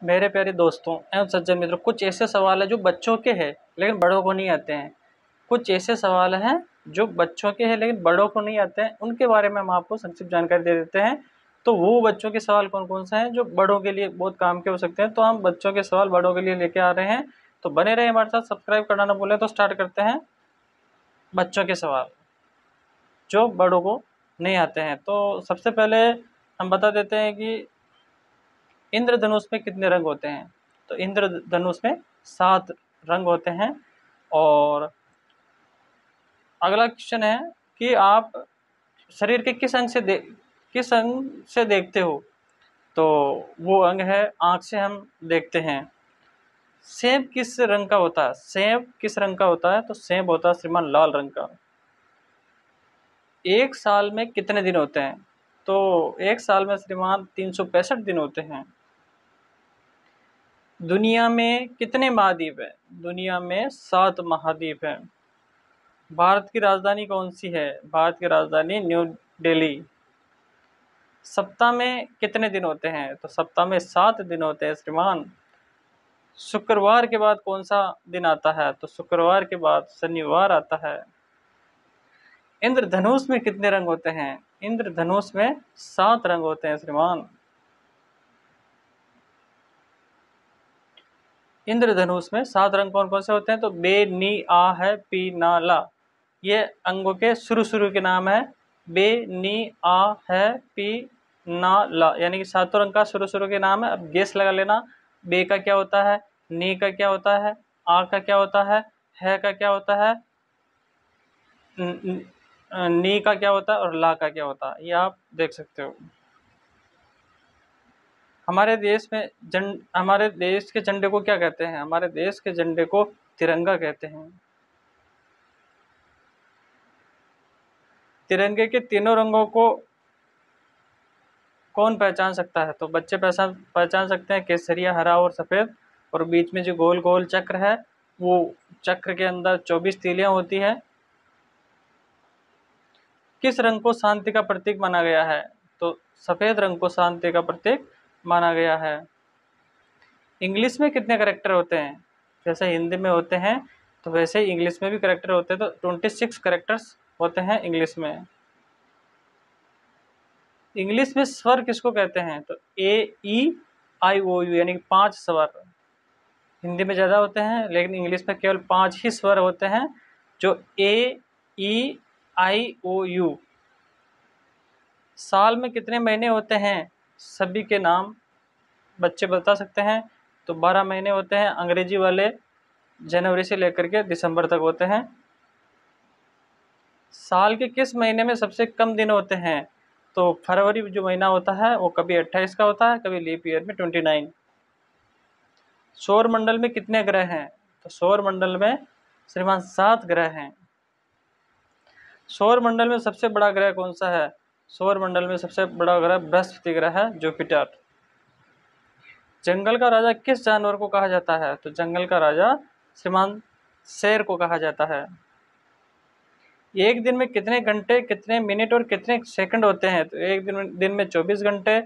मेरे प्यारे दोस्तों एवं सज्जन मित्रों, कुछ ऐसे सवाल हैं जो बच्चों के हैं लेकिन बड़ों को नहीं आते हैं। कुछ ऐसे सवाल हैं जो बच्चों के हैं लेकिन बड़ों को नहीं आते हैं, उनके बारे में हम आपको संक्षिप्त जानकारी दे देते हैं। तो वो बच्चों के सवाल कौन-कौन से हैं जो बड़ों के लिए बहुत काम के हो सकते हैं, तो हम बच्चों के सवाल बड़ों के लिए लेके आ रहे हैं। तो बने रहें हमारे साथ, सब्सक्राइब करना ना भूलें। तो स्टार्ट करते हैं बच्चों के सवाल जो बड़ों को नहीं आते हैं। तो सबसे पहले हम बता देते हैं कि इंद्रधनुष में कितने रंग होते हैं। तो इंद्रधनुष में 7 रंग होते हैं। और अगला क्वेश्चन है कि आप शरीर के किस अंग से देखते हो। तो वो अंग है आँख से हम देखते हैं। सेब किस रंग का होता है। सेब किस रंग का होता है। तो सेब होता है श्रीमान लाल रंग का। एक साल में कितने दिन होते हैं। तो एक साल में श्रीमान 365 दिन होते हैं। दुनिया में कितने महाद्वीप हैं। दुनिया में 7 महाद्वीप हैं। भारत की राजधानी कौन सी है। भारत की राजधानी न्यू दिल्ली। सप्ताह में कितने दिन होते हैं। तो सप्ताह में 7 दिन होते हैं श्रीमान। शुक्रवार के बाद कौन सा दिन आता है। तो शुक्रवार के बाद शनिवार आता है। इंद्रधनुष में कितने रंग होते हैं। इंद्रधनुष में 7 रंग होते हैं श्रीमान। इंद्रधनुष में 7 रंग कौन कौन से होते हैं। तो बे नी आ है पी ना ला, ये अंगों के शुरू के नाम है। बे नी आ है पी ना ला, यानी कि 7 रंग का शुरू के नाम है। अब गेस लगा लेना, बे का क्या होता है, नी का क्या होता है, आ का क्या होता है का क्या होता है, नी का क्या होता है और ला का क्या होता है, ये आप देख सकते हो। हमारे देश के झंडे को क्या कहते हैं। हमारे देश के झंडे को तिरंगा कहते हैं। तिरंगे के तीनों रंगों को कौन पहचान सकता है। तो बच्चे पहचान सकते हैं, केसरिया, हरा और सफ़ेद। और बीच में जो गोल गोल चक्र है, वो चक्र के अंदर 24 तीलियां होती है। किस रंग को शांति का प्रतीक माना गया है। तो सफ़ेद रंग को शांति का प्रतीक माना गया है। इंग्लिश में कितने करेक्टर होते हैं। जैसे हिंदी में होते हैं तो वैसे ही इंग्लिश में भी करेक्टर होते हैं। तो 26 करेक्टर्स होते हैं इंग्लिश में। इंग्लिश में स्वर किसको कहते हैं। तो ए ई आई ओ यू, यानी कि 5 स्वर। हिंदी में ज़्यादा होते हैं लेकिन इंग्लिश में केवल 5 ही स्वर होते हैं, जो ए ई आई ओ यू। साल में कितने महीने होते हैं। सभी के नाम बच्चे बता सकते हैं। तो 12 महीने होते हैं। अंग्रेजी वाले जनवरी से लेकर के दिसंबर तक होते हैं। साल के किस महीने में सबसे कम दिन होते हैं। तो फरवरी जो महीना होता है वो कभी 28 का होता है, कभी लीप ईयर में 29। सौर मंडल में कितने ग्रह हैं। तो सौर मंडल में श्रीमान 7 ग्रह हैं। सौर मंडल में सबसे बड़ा ग्रह कौन सा है। सौर मंडल में सबसे बड़ा ग्रह बृहस्पति ग्रह है, जुपिटर। जंगल का राजा किस जानवर को कहा जाता है। तो जंगल का राजा श्रीमान शेर को कहा जाता है। एक दिन में कितने घंटे, कितने मिनट और कितने सेकंड होते हैं। तो एक दिन में 24 घंटे,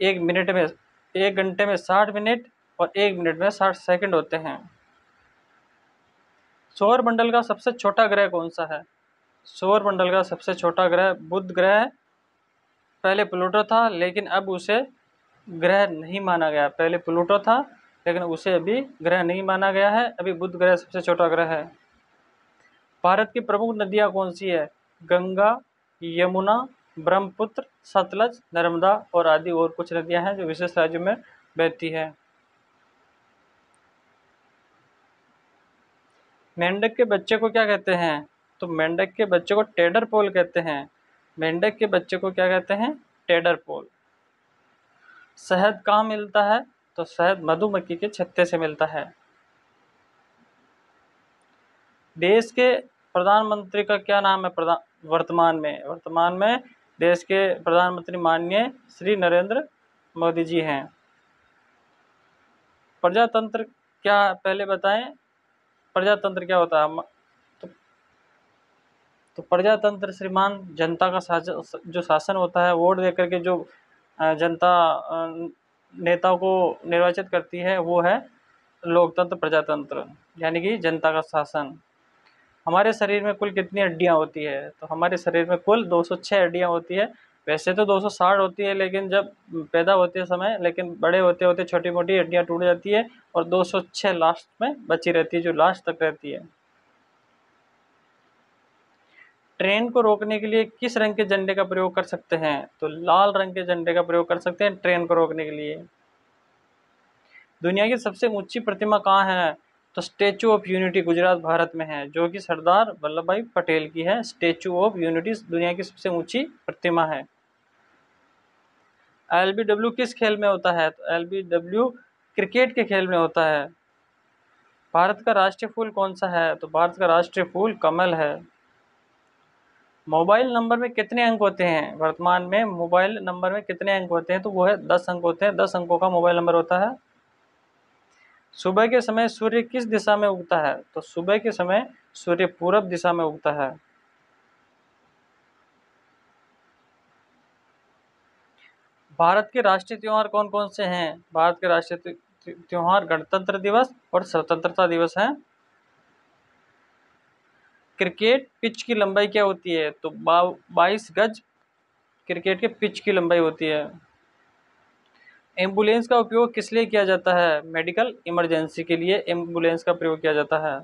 एक घंटे में 60 मिनट और एक मिनट में 60 सेकंड होते हैं। सौर मंडल का सबसे छोटा ग्रह कौन सा है। सौर मंडल का सबसे छोटा ग्रह बुध ग्रह है। पहले प्लूटो था लेकिन अब उसे ग्रह नहीं माना गया। पहले प्लूटो था लेकिन उसे अभी ग्रह नहीं माना गया है। अभी बुध ग्रह सबसे छोटा ग्रह है। भारत की प्रमुख नदियाँ कौन सी है। गंगा, यमुना, ब्रह्मपुत्र, सतलज, नर्मदा और आदि और कुछ नदियाँ हैं जो विशेष राज्यों में बहती है। मेंढक के बच्चे को क्या कहते हैं। तो मेंढक के बच्चे को टेडर पोल कहते हैं। मेंढक के बच्चे को क्या कहते हैं, टेडर पोल। शहद कहाँ मिलता है। तो शहद मधुमक्खी के छत्ते से मिलता है। देश के प्रधानमंत्री का क्या नाम है। वर्तमान में देश के प्रधानमंत्री माननीय श्री नरेंद्र मोदी जी हैं। प्रजातंत्र क्या, पहले बताएं प्रजातंत्र क्या होता है। तो प्रजातंत्र श्रीमान जनता का जो शासन होता है, वोट देकर के जो जनता नेताओं को निर्वाचित करती है वो है लोकतंत्र प्रजातंत्र, यानी कि जनता का शासन। हमारे शरीर में कुल कितनी हड्डियां होती है? तो हमारे शरीर में कुल 206 हड्डियां होती है। वैसे तो 260 होती है, लेकिन जब पैदा होते समय, लेकिन बड़े होते होते छोटी मोटी हड्डियां टूट जाती है और 206 लास्ट में बची रहती है, जो लास्ट तक रहती है। ट्रेन को रोकने के लिए किस रंग के झंडे का प्रयोग कर सकते हैं? तो लाल रंग के झंडे का प्रयोग कर सकते हैं ट्रेन को रोकने के लिए। दुनिया की सबसे ऊंची प्रतिमा कहाँ है? तो statue of unity Gujarat Bharat में है, जो कि सरदार वल्लभ भाई पटेल की है। स्टेचू ऑफ यूनिटी दुनिया की सबसे ऊंची प्रतिमा है। एलबीडब्ल्यू किस खेल में होता है? तो एलबीडब्ल्यू क्रिकेट के खेल में होता है। भारत का राष्ट्रीय फूल कौन सा है? तो भारत का राष्ट्रीय फूल कमल है। मोबाइल नंबर में कितने अंक होते हैं? वर्तमान में मोबाइल नंबर में कितने अंक होते हैं? तो वो है 10 अंक होते हैं। 10 अंकों का मोबाइल नंबर होता है। सुबह के समय सूर्य किस दिशा में उगता है? तो सुबह के समय सूर्य पूरब दिशा में उगता है। भारत के राष्ट्रीय त्योहार कौन कौन से हैं? भारत के राष्ट्रीय त्योहार गणतंत्र दिवस और स्वतंत्रता दिवस है। क्रिकेट पिच की लंबाई क्या होती है? तो 22 गज क्रिकेट के पिच की लंबाई होती है। एम्बुलेंस का उपयोग किस लिए किया जाता है? मेडिकल इमरजेंसी के लिए एम्बुलेंस का प्रयोग किया जाता है।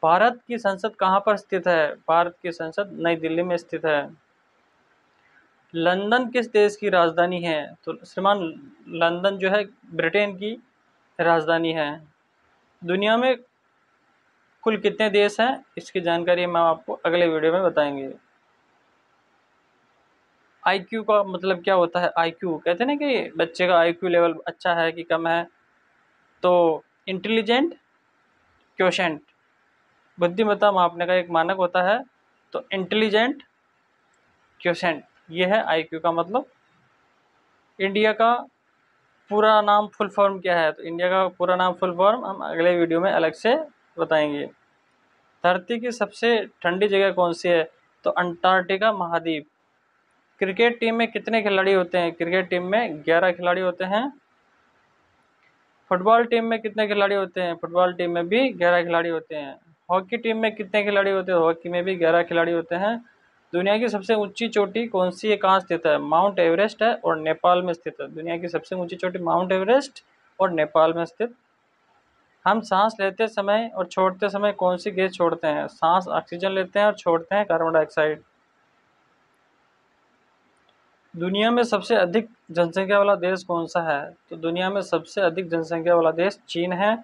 भारत की संसद कहाँ पर स्थित है? भारत की संसद नई दिल्ली में स्थित है। लंदन किस देश की राजधानी है? तो श्रीमान, लंदन जो है ब्रिटेन की राजधानी है। दुनिया में कुल कितने देश हैं, इसकी जानकारी हम आपको अगले वीडियो में बताएंगे। आईक्यू का मतलब क्या होता है? आईक्यू कहते हैं ना कि बच्चे का आईक्यू लेवल अच्छा है कि कम है। तो इंटेलिजेंट क्वोशेंट, बुद्धिमत्ता मापने का एक मानक होता है। तो इंटेलिजेंट क्वोशेंट, ये है आईक्यू का मतलब। इंडिया का पूरा नाम फुल फॉर्म क्या है? तो इंडिया का पूरा नाम फुल फॉर्म हम अगले वीडियो में अलग से बताएंगे। धरती की सबसे ठंडी जगह कौन सी है? तो अंटार्कटिका महाद्वीप। क्रिकेट टीम में कितने खिलाड़ी होते हैं? क्रिकेट टीम में 11 खिलाड़ी होते हैं। फुटबॉल टीम में कितने खिलाड़ी होते हैं? फुटबॉल टीम में भी 11 खिलाड़ी होते हैं। हॉकी टीम में कितने खिलाड़ी होते हैं? हॉकी में भी 11 खिलाड़ी होते हैं। दुनिया की सबसे ऊंची चोटी कौन सी है, कहाँ स्थित है? माउंट एवरेस्ट है और नेपाल में स्थित है। दुनिया की सबसे ऊंची चोटी माउंट एवरेस्ट और नेपाल में स्थित। हम सांस लेते समय और छोड़ते समय कौन सी गैस छोड़ते हैं? सांस ऑक्सीजन लेते हैं और छोड़ते हैं कार्बन डाइऑक्साइड। दुनिया में सबसे अधिक जनसंख्या वाला देश कौन सा है? तो दुनिया में सबसे अधिक जनसंख्या वाला देश चीन है।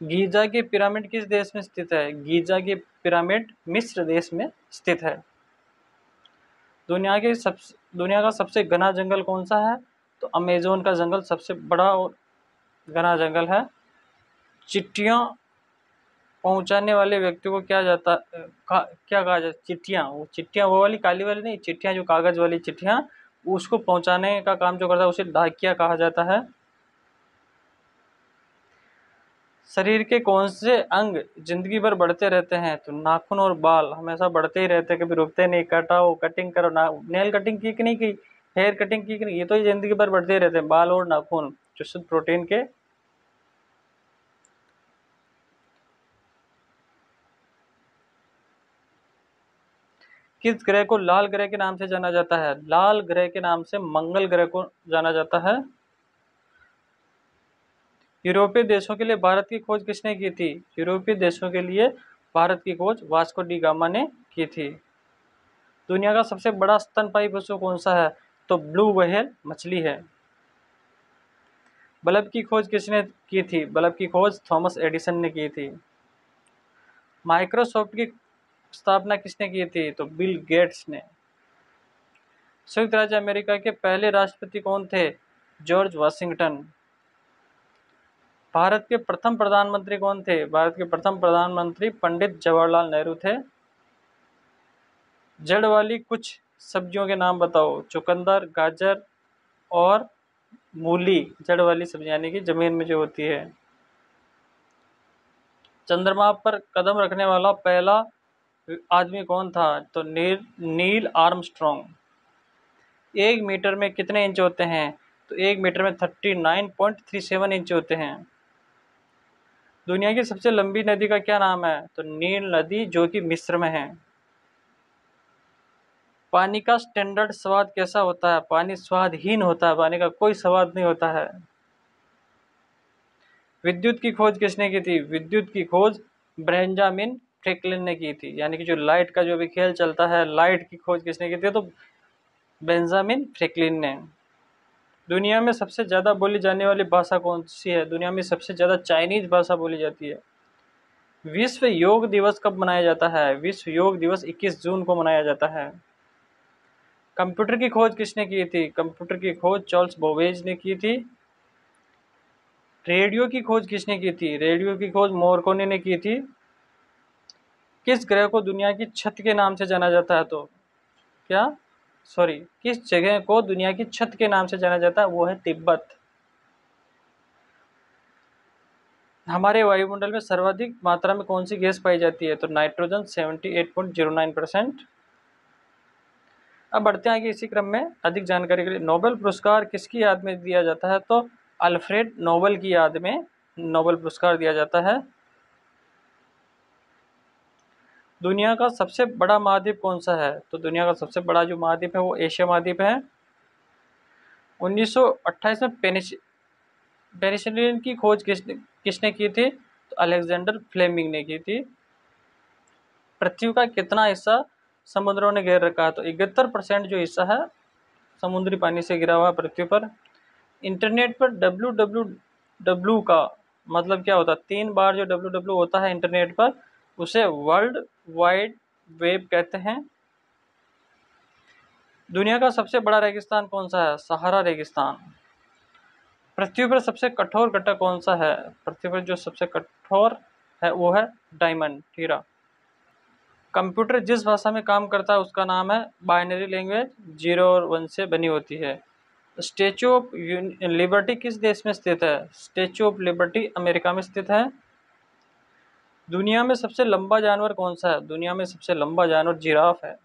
गीजा की पिरामिड किस देश में स्थित है? गीजा की पिरामिड मिस्र देश में स्थित है। दुनिया का सबसे घना जंगल कौन सा है? तो अमेज़न का जंगल सबसे बड़ा और घना जंगल है। चिट्ठियां पहुंचाने वाले व्यक्ति को क्या कहा जाता? चिट्ठियां, वो चिट्ठियां वो वाली काली वाली नहीं, चिट्ठियां जो कागज वाली चिट्ठियां, उसको पहुंचाने का काम जो करता है उसे डाकिया कहा जाता है। शरीर के कौन से अंग जिंदगी भर बढ़ते रहते हैं? तो नाखून और बाल हमेशा बढ़ते ही रहते हैं, कभी रुकते नहीं। कटाओ, कटिंग करो, नेल कटिंग की कि नहीं की, हेयर कटिंग की कि नहीं, ये तो जिंदगी भर बढ़ते ही रहते हैं, बाल और नाखून जो शुद्ध प्रोटीन के। किस ग्रह को लाल ग्रह के नाम से जाना जाता है? लाल ग्रह के नाम से मंगल ग्रह को जाना जाता है। यूरोपीय देशों के लिए भारत की खोज किसने की थी? यूरोपीय देशों के लिए भारत की खोज वास्को डी गामा ने की थी। दुनिया का सबसे बड़ा स्तनपायी पशु कौन सा है? तो ब्लू व्हेल मछली है। बल्ब की खोज किसने की थी? बल्ब की खोज थॉमस एडिसन ने की थी। माइक्रोसॉफ्ट की स्थापना किसने की थी? तो बिल गेट्स ने। संयुक्त राज्य अमेरिका के पहले राष्ट्रपति कौन थे? George Washington. भारत के प्रथम प्रधानमंत्री कौन थे? भारत के प्रथम प्रधानमंत्री पंडित जवाहरलाल नेहरू थे। जड़ वाली कुछ सब्जियों के नाम बताओ। चुकंदर, गाजर और मूली जड़ वाली सब्जी, यानी कि जमीन में जो होती है। चंद्रमा पर कदम रखने वाला पहला आदमी कौन था? तो नील आर्मस्ट्रॉन्ग। 1 मीटर में कितने इंच होते हैं? तो 1 मीटर में 39.37 इंच होते हैं। दुनिया की सबसे लंबी नदी का क्या नाम है? तो नील नदी, जो कि मिस्र में है। पानी का स्टैंडर्ड स्वाद कैसा होता है? पानी स्वादहीन होता है, पानी का कोई स्वाद नहीं होता है। विद्युत की खोज किसने की थी? विद्युत की खोज बेंजामिन फ्रैंकलिन ने की थी। यानी कि जो लाइट का जो भी खेल चलता है, लाइट की खोज किसने की थी? तो बेंजामिन फ्रैंकलिन ने। दुनिया में सबसे ज़्यादा बोली जाने वाली भाषा कौन सी है? दुनिया में सबसे ज़्यादा चाइनीज भाषा बोली जाती है। विश्व योग दिवस कब मनाया जाता है? विश्व योग दिवस 21 जून को मनाया जाता है। कंप्यूटर की खोज किसने की थी? कंप्यूटर की खोज चार्ल्स बेबेज ने की थी। रेडियो की खोज किसने की थी? रेडियो की खोज मार्कोनी ने की थी। किस ग्रह को दुनिया की छत के नाम से जाना जाता है? तो क्या सॉरी किस जगह को दुनिया की छत के नाम से जाना जाता है? वो है तिब्बत। हमारे वायुमंडल में सर्वाधिक मात्रा में कौन सी गैस पाई जाती है? तो नाइट्रोजन 78.09%। अब बढ़ते हैं आगे इसी क्रम में अधिक जानकारी के लिए। नोबेल पुरस्कार किसकी याद में दिया जाता है? तो अल्फ्रेड नोबेल की याद में नोबेल पुरस्कार दिया जाता है। दुनिया का सबसे बड़ा महाद्वीप कौन सा है? तो दुनिया का सबसे बड़ा जो महाद्वीप है वो एशिया महाद्वीप है। 1928 में पेनिसिलिन की खोज किसने की थी? तो अलेक्जेंडर फ्लेमिंग ने की थी। पृथ्वी का कितना हिस्सा समुद्रों ने घेर रखा है? तो 71% जो हिस्सा है समुद्री पानी से घिरा हुआ है पृथ्वी पर। इंटरनेट पर www का मतलब क्या होता है? 3 बार जो www होता है इंटरनेट पर, उसे वर्ल्ड वाइड वेब कहते हैं। दुनिया का सबसे बड़ा रेगिस्तान कौन सा है? सहारा रेगिस्तान। पृथ्वी पर सबसे कठोर घटक कौन सा है? पृथ्वी पर जो सबसे कठोर है वो है डायमंड, हीरा। कंप्यूटर जिस भाषा में काम करता है उसका नाम है बाइनरी लैंग्वेज, 0 और 1 से बनी होती है। स्टैचू ऑफ लिबर्टी किस देश में स्थित है? स्टैचू ऑफ लिबर्टी अमेरिका में स्थित है। दुनिया में सबसे लंबा जानवर कौन सा है? दुनिया में सबसे लंबा जानवर जिराफ है।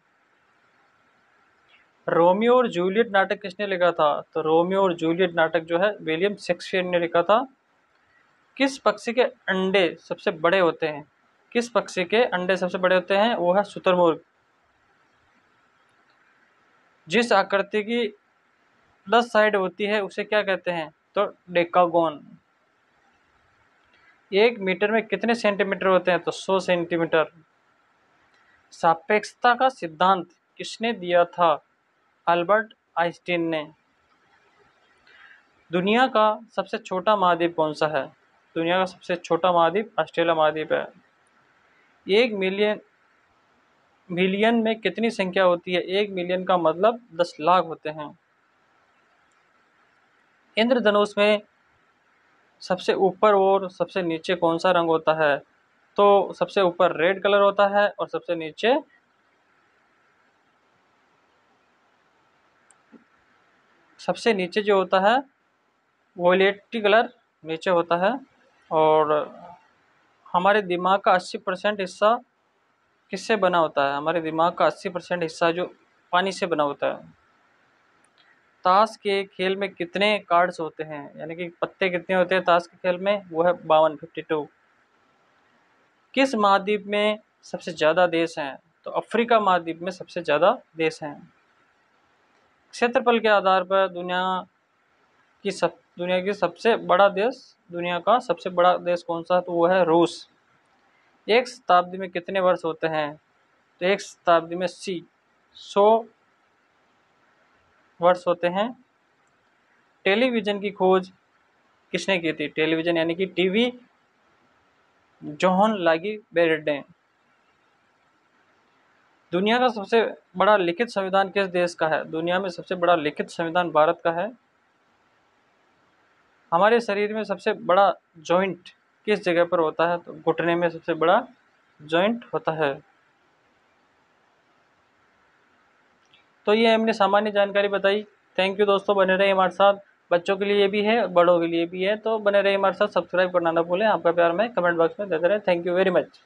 रोमियो और जूलियट नाटक किसने लिखा था? तो रोमियो और जूलियट नाटक जो है विलियम शेक्सपियर ने लिखा था। किस पक्षी के अंडे सबसे बड़े होते हैं? किस पक्षी के अंडे सबसे बड़े होते हैं? वो है शुतुरमुर्ग। जिस आकृति की प्लस साइड होती है उसे क्या कहते हैं? तो डेकागोन। 1 मीटर में कितने सेंटीमीटर होते हैं? तो 100 सेंटीमीटर। सापेक्षता का सिद्धांत किसने दिया था? अल्बर्ट आइंस्टीन ने। दुनिया का सबसे छोटा महाद्वीप कौन सा है? दुनिया का सबसे छोटा महाद्वीप ऑस्ट्रेलिया महाद्वीप है। 1 मिलियन में कितनी संख्या होती है? 1 मिलियन का मतलब 10 लाख होते हैं। इंद्रधनुष में सबसे ऊपर और सबसे नीचे कौन सा रंग होता है? तो सबसे ऊपर रेड कलर होता है और सबसे नीचे जो होता है वोलेटी कलर नीचे होता है। और हमारे दिमाग का 80% हिस्सा किससे बना होता है? हमारे दिमाग का 80% हिस्सा जो पानी से बना होता है। ताश के खेल में कितने कार्ड्स होते हैं? यानी कि पत्ते कितने होते हैं ताश के खेल में? वो है 52। किस महाद्वीप में सबसे ज़्यादा देश हैं? तो अफ्रीका महाद्वीप में सबसे ज़्यादा देश हैं। क्षेत्रफल के आधार पर दुनिया की सबसे बड़ा देश, दुनिया का सबसे बड़ा देश कौन सा है? तो वो है रूस। एक शताब्दी में कितने वर्ष होते हैं? तो एक शताब्दी में 100 वर्ष होते हैं। टेलीविज़न की खोज किसने की थी? टेलीविज़न यानी कि टीवी, जॉन लागी बेरेट ने। दुनिया का सबसे बड़ा लिखित संविधान किस देश का है? दुनिया में सबसे बड़ा लिखित संविधान भारत का है। हमारे शरीर में सबसे बड़ा जॉइंट किस जगह पर होता है? तो घुटने में सबसे बड़ा जॉइंट होता है। तो ये हमने सामान्य जानकारी बताई। थैंक यू दोस्तों, बने रहिए हमारे साथ। बच्चों के लिए भी है, बड़ों के लिए भी है, तो बने रहिए हमारे साथ। सब्सक्राइब करना ना भूलें। आपका प्यार मैं कमेंट बॉक्स में देते रहें। Thank you very much.